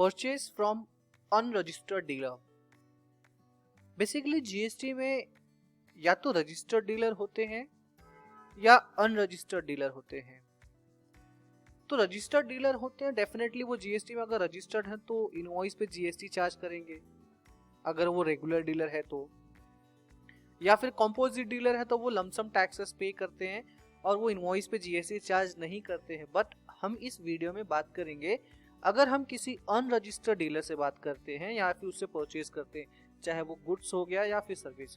Purchase from unregistered dealer. Basically GST में या तो रजिस्टर्ड डीलर होते हैं या अनरजिस्टर्ड डीलर होते हैं। तो रजिस्टर्ड डीलर होते हैं, डेफिनेटली वो जीएसटी में अगर रजिस्टर्ड है तो इनवॉइस पे जीएसटी चार्ज करेंगे अगर वो रेगुलर डीलर है तो, या फिर कॉम्पोजिट डीलर है तो वो लमसम टैक्सेस पे करते हैं और वो इनवॉइस पे जीएसटी चार्ज नहीं करते हैं। बट हम इस वीडियो में बात करेंगे अगर हम किसी अनरजिस्टर्ड डीलर से बात करते हैं या फिर उससे परचेज करते हैं, चाहे वो गुड्स हो गया या फिर सर्विस,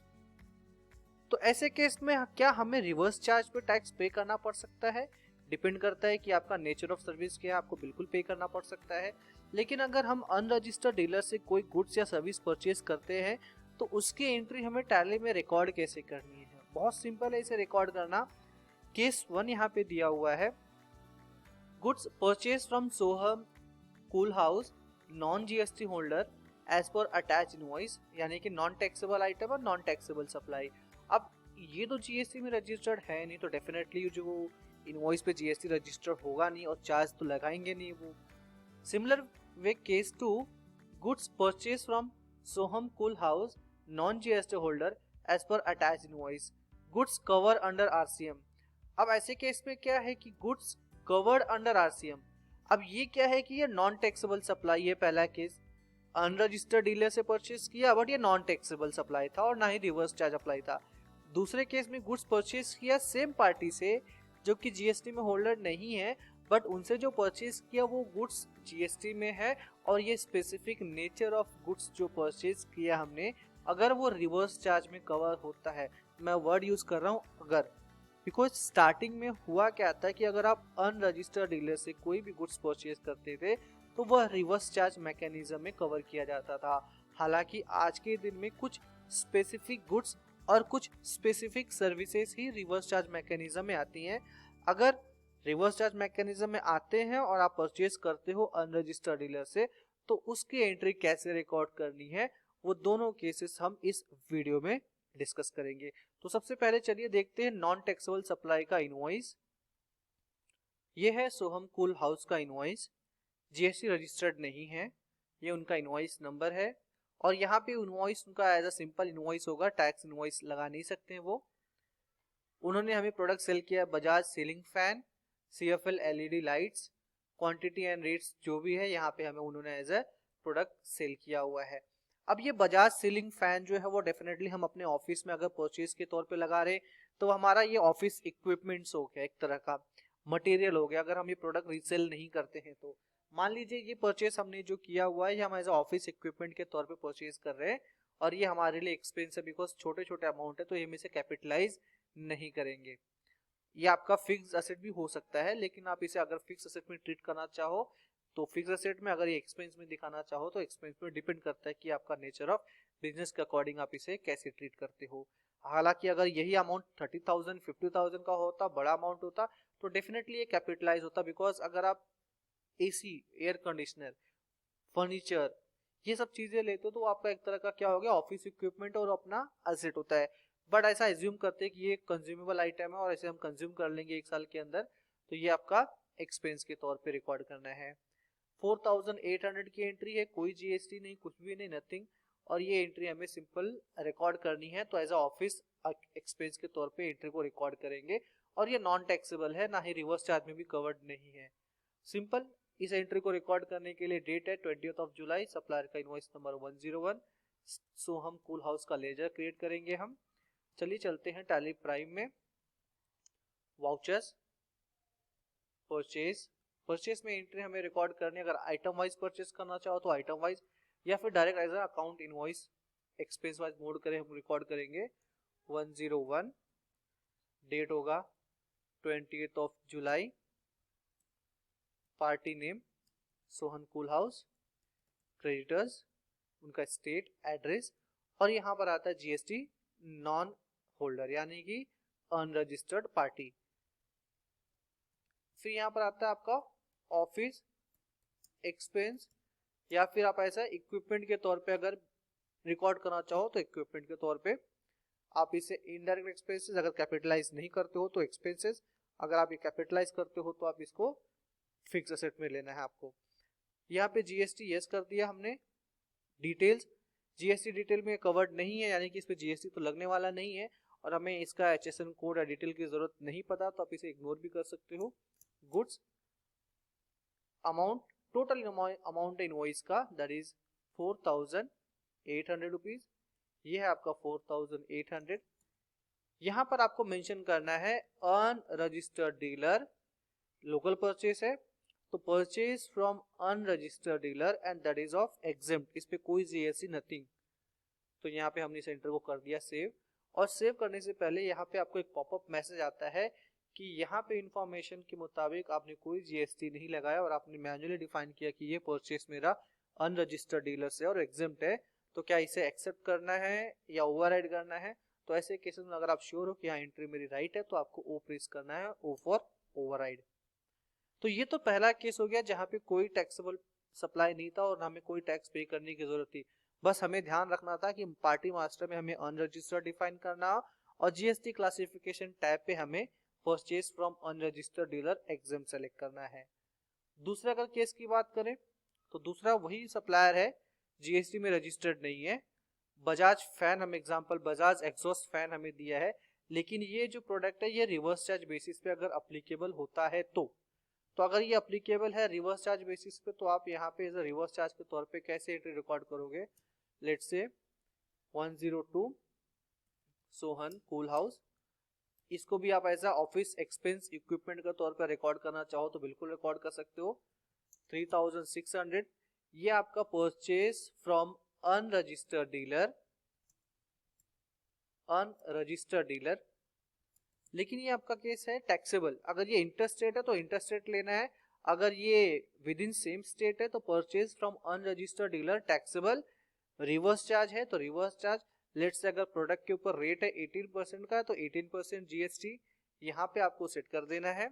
तो ऐसे केस में क्या हमें रिवर्स चार्ज पे टैक्स पे करना पड़ सकता है? डिपेंड करता है कि आपका नेचर ऑफ सर्विस क्या है, आपको बिल्कुल पे करना पड़ सकता है। लेकिन अगर हम अनरजिस्टर्ड डीलर से कोई गुड्स या सर्विस परचेज करते हैं तो उसकी एंट्री हमें टैली में रिकॉर्ड कैसे करनी है? बहुत सिंपल है इसे रिकॉर्ड करना। केस 1 यहाँ पे दिया हुआ है, goods purchase from Soham Cool House non GST holder as per attach invoice, यानी कि नॉन टैक्सेबल आइटम और नॉन टैक्सेबल सप्लाई। अब ये तो जीएसटी में रजिस्टर्ड है नहीं, तो डेफिनेटली जो इनवॉइस पे जीएसटी रजिस्टर्ड होगा नहीं और चार्ज तो लगाएंगे नहीं वो। Similar way case 2, goods purchase from Soham Cool House non GST holder as per attach invoice, goods cover under RCM. अब ऐसे केस में क्या है कि गुड्स कवर्ड अंडर आरसीएम। अब ये क्या है कि ये नॉन टैक्सेबल सप्लाई है। पहला केस अनरजिस्टर्ड डीलर से परचेज किया बट ये नॉन टैक्सेबल सप्लाई था और ना ही रिवर्स चार्ज अप्लाई था। दूसरे केस में गुड्स परचेज किया सेम पार्टी से जो कि जीएसटी में होल्डर नहीं है, बट उनसे जो परचेज किया वो गुड्स जीएसटी में है और ये स्पेसिफिक नेचर ऑफ गुड्स जो परचेज किया हमने, अगर वो रिवर्स चार्ज में कवर होता है। मैं वर्ड यूज कर रहा हूँ अगर, बिकॉज स्टार्टिंग में हुआ क्या था कि अगर आप अनरजिस्टर्ड डीलर से कोई भी गुड्स परचेज करते थे तो वह रिवर्स चार्ज मैकेनिज्म में कवर किया जाता था। हालांकि आज के दिन में कुछ स्पेसिफिक गुड्स और कुछ स्पेसिफिक सर्विसेज ही रिवर्स चार्ज मैकेनिज्म में आती हैं। अगर रिवर्स चार्ज मैकेनिज्म में आते हैं और आप परचेज करते हो अनरजिस्टर्ड डीलर से, तो उसकी एंट्री कैसे रिकॉर्ड करनी है वो दोनों केसेस हम इस वीडियो में डिस्कस करेंगे। तो सबसे पहले चलिए देखते हैं नॉन टैक्सेबल सप्लाई का इनवॉइस। ये है सोहम कूल हाउस का इनवॉइस, जीएसटी रजिस्टर्ड नहीं है, ये उनका इनवॉइस नंबर है और यहाँ पे इनवॉइस उनका एज अ सिंपल इनवॉइस होगा, टैक्स इनवॉइस लगा नहीं सकते हैं वो। उन्होंने हमें प्रोडक्ट सेल किया Bajaj ceiling fan, CFL LED lights, quantity and rates जो भी है यहाँ पे हमें उन्होंने एज अ प्रोडक्ट सेल किया हुआ है। अब ये बजाज सीलिंग फैन जो है वो डेफिनेटली हम अपने ऑफिस में अगर परचेज के तौर पे लगा रहे तो हमारा ये ऑफिस इक्विपमेंट्स हो गया, एक तरह का मटेरियल हो गया। अगर हम ये प्रोडक्ट रीसेल नहीं करते हैं तो मान लीजिए ये परचेज हमने जो किया हुआ है हम एज ऑफिस इक्विपमेंट के तौर पे परचेज कर रहे हैं और ये हमारे लिए एक्सपेंस है बिकॉज छोटे छोटे अमाउंट है, तो ये हम इसे कैपिटलाइज नहीं करेंगे। ये आपका फिक्स असेट भी हो सकता है, लेकिन आप इसे अगर फिक्स असेट में ट्रीट करना चाहो तो फिक्स असेट में, अगर ये एक्सपेंस में दिखाना चाहो तो एक्सपेंस में, डिपेंड करता है कि आपका नेचर ऑफ बिजनेस के अकॉर्डिंग आप इसे कैसे ट्रीट करते हो। हालांकि अगर यही अमाउंट 30,000 50,000 का होता, बड़ा अमाउंट होता, तो डेफिनेटली ये कैपिटलाइज होता। बिकॉज अगर आप एसी, एयर कंडीशनर, फर्नीचर, ये सब चीजें लेते हो तो आपका एक तरह का क्या हो गया, ऑफिस इक्विपमेंट और अपना एसेट होता है। बट ऐसा एज्यूम करते हैं कि ये कंज्यूमेबल आइटम है और ऐसे हम कंज्यूम कर लेंगे एक साल के अंदर, तो ये आपका एक्सपेंस के तौर पे रिकॉर्ड करना है। 4,800 की एंट्री है, कोई जीएसटी नहीं, कुछ भी नहीं, नथिंग, और ये एंट्री हमें सिंपल रिकॉर्ड करनी है। तो एज अ ऑफिस एक्सपेंस के तौर पे एंट्री को रिकॉर्ड करेंगे और ये नॉन टैक्सेबल है, ना ही रिवर्स चार्ज में भी कवर्ड नहीं है। सिंपल इस एंट्री को रिकॉर्ड करने के लिए डेट है 20th जुलाई, सप्लायर का इनवॉइस नंबर 101, सोहम कूल हाउस का लेजर क्रिएट करेंगे हम। चलिए चलते हैं टैली प्राइम में, वाउचर्स, परचेज। परचेज में एंट्री हमें रिकॉर्ड करनी है, अगर आइटम वाइज परचेज करना चाहो तो आइटम वाइज, या फिर direct as account invoice expense wise mode करें हम रिकॉर्ड करेंगे। 101, डेट होगा 20th जुलाई, party name Sohan cool house, creditors उनका स्टेट, एड्रेस, और यहाँ पर आता है जीएसटी नॉन होल्डर यानी कि अनरजिस्टर्ड पार्टी। फिर यहाँ पर आता है आपका ऑफिस एक्सपेंस, या फिर आप ऐसा इक्विपमेंट के तौर पे अगर रिकॉर्ड करना चाहो तो इक्विपमेंट के तौर पे आप इसे इनडायरेक्ट एक्सपेंसेस, अगर कैपिटलाइज नहीं करते हो तो एक्सपेंसेस, अगर आप ये कैपिटलाइज करते हो तो आप इसको फिक्स एसेट में लेना है आपको। यहाँ पे जीएसटी यस कर दिया हमने। डिटेल्स, जीएसटी डिटेल में कवर्ड नहीं है, यानी कि इस पे जीएसटी तो लगने वाला नहीं है और हमें इसका एचएसएन कोड या डिटेल की जरूरत नहीं पता, तो आप इसे इग्नोर भी कर सकते हो। Goods amount, total amount invoice का दैट इज 4800 रुपीज, ये है आपका 4800। यहाँ पर आपको मेंशन करना है अनरजिस्टर्ड डीलर, लोकल परचेस है तो purchase from unregistered dealer and that is of exempt, इस पे कोई जीएसटी नथिंग। तो यहाँ पे हमने सेंटर को कर दिया सेव, और सेव करने से पहले यहाँ पे आपको एक पॉपअप मैसेज आता है कि यहाँ पे इंफॉर्मेशन के मुताबिक आपने कोई जीएसटी नहीं लगाया और आपने मैन्युअली डिफाइन किया कि ये परचेस मेरा अनरजिस्टर्ड डीलर से और एग्जेम्प्ट है, तो क्या इसे एक्सेप्ट करना है या ओवरराइड करना है। तो ऐसे केसेस में अगर आप श्योर हो कि हाँ एंट्री मेरी राइट है तो आपको ओ प्रेस करना है, ओ फॉर ओवरराइड। तो ये तो पहला केस हो गया जहाँ पे कोई टैक्सेबल सप्लाई नहीं था और हमें कोई टैक्स पे करने की जरूरत थी। बस हमें ध्यान रखना था कि पार्टी मास्टर में हमें अनरजिस्टर्ड डिफाइन करना और जीएसटी क्लासिफिकेशन टैब पे हमें purchase from unregistered dealer exempt select करना है। दूसरा अगर केस की बात करें तो दूसरा वही सप्लायर है, जीएसटी में रजिस्टर्ड नहीं है। बजाज फैन, हम एग्जांपल बजाज एग्जॉस्ट फैन हमें दिया है, लेकिन ये जो प्रोडक्ट है ये रिवर्स चार्ज बेसिस पे अगर अप्लीकेबल होता है तो अगर ये अप्लीकेबल है रिवर्स चार्ज बेसिस पे, तो आप यहाँ पे एज अ रिवर्स चार्ज के तौर पे कैसे एंट्री रिकॉर्ड करोगे। Let's say 102 Sohan cool house, इसको भी आप as a office expense equipment के तौर पर रिकॉर्ड करना चाहो तो बिल्कुल रिकॉर्ड कर सकते हो। 3600, ये आपका परचेज फ्रॉम अनरजिस्टर्ड डीलर, लेकिन ये आपका केस है टैक्सेबल। अगर ये इंटरस्टेट है तो इंटरस्टेट लेना है, अगर ये विद इन सेम स्टेट है तो purchase from unregistered dealer taxable. Reverse charge है तो रिवर्स चार्ज। लेट्स से अगर प्रोडक्ट के ऊपर रेट है 18% का तो 18% जीएसटी यहाँ पे आपको सेट कर देना है।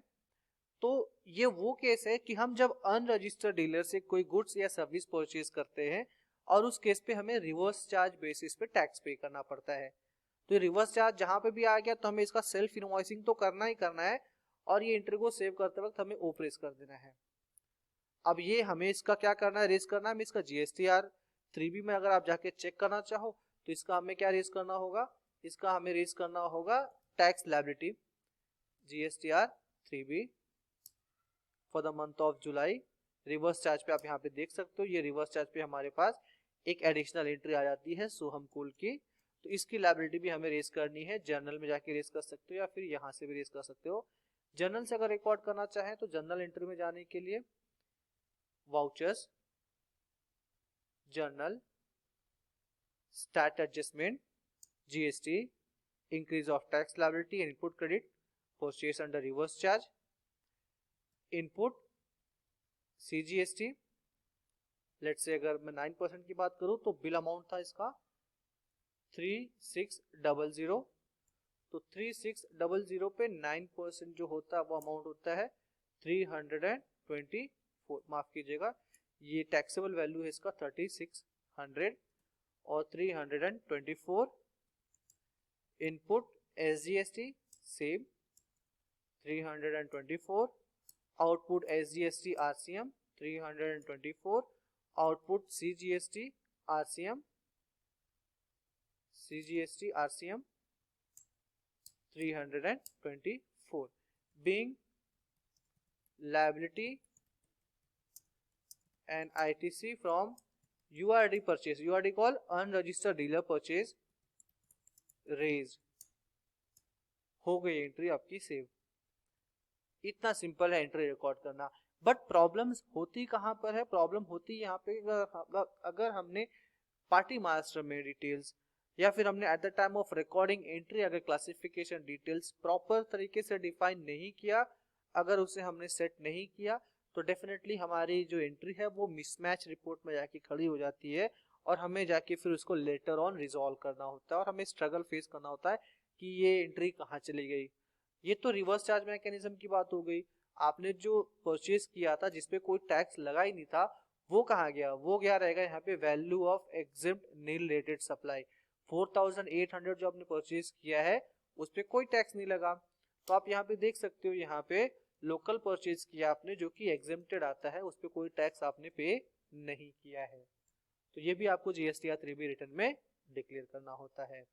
तो ये वो केस है कि हम जब अनरजिस्टर्ड डीलर से कोई गुड्स या सर्विस परचेज करते हैं और उस केस पे हमें रिवर्स चार्ज बेसिस पे टैक्स पे करना पड़ता है। तो रिवर्स चार्ज जहां पे भी आ गया तो हमें इसका सेल्फ इनवॉइसिंग तो करना ही करना है और ये एंट्री को सेव करते वक्त हमें ओ प्रेस कर देना है। अब ये हमें इसका क्या करना है, रेज करना है हमें इसका जीएसटीआर 3B में। अगर आप जाके चेक करना चाहो तो इसका हमें क्या रेज करना होगा, इसका हमें रेज करना होगा tax liability GSTR 3B for the month of July. Reverse charge पे आप यहाँ पे देख सकते हो, ये रिवर्स चार्ज पे हमारे पास एक एडिशनल एंट्री आ जाती है सोहम कूल की, तो इसकी लायबिलिटी भी हमें रेज करनी है। जर्नल में जाके रेज कर सकते हो या फिर यहाँ से भी रेज कर सकते हो। जर्नल से अगर रिकॉर्ड करना चाहें तो जर्नल एंट्री में जाने के लिए vouchers, journal, stat adjustment, GST, increase of tax liability and input credit, purchase under reverse charge, input CGST. Let's say अगर मैं 9% की बात करूं तो बिल अमाउंट था इसका 3600, तो 3600 पे 9% जो होता है वो अमाउंट होता है 324, माफ कीजिएगा ये टैक्सेबल वैल्यू है इसका 3600 और 324। Input SGST same 324, output SGST RCM 324, output CGST RCM 324, being liability and ITC from URD purchase, URD call unregistered dealer purchase raised। हो गई एंट्री आपकी सेव। इतना सिंपल है एंट्री रिकॉर्ड करना। बट प्रॉब्लम्स होती कहां पर है, प्रॉब्लम होती यहाँ पे अगर हमने पार्टी मास्टर में डिटेल्स या फिर हमने at the time of recording entry अगर क्लासिफिकेशन डिटेल्स प्रॉपर तरीके से डिफाइन नहीं किया, अगर उसे हमने सेट नहीं किया तो डेफिनेटली हमारी जो एंट्री है वो मिसमैच रिपोर्ट में जाके खड़ी हो जाती है और हमें जाके फिर उसको लेटर ऑन रिजॉल्व करना होता है और हमें स्ट्रगल फेस करना होता है कि ये एंट्री कहाँ चली गई। ये तो रिवर्स चार्ज मैकेनिज्म की बात हो गई। आपने जो परचेज किया था जिसपे कोई टैक्स लगा ही नहीं था वो कहाँ गया, वो गया रहेगा यहाँ पे value of exempt nil rated supply. 4800 जो आपने परचेज किया है उस पे कोई टैक्स नहीं लगा, तो आप यहाँ पे देख सकते हो यहाँ पे लोकल परचेज किया आपने जो कि एग्जेम्प्टेड आता है, उस पर कोई टैक्स आपने पे नहीं किया है, तो ये भी आपको जीएसटीआर 3B रिटर्न में डिक्लेयर करना होता है।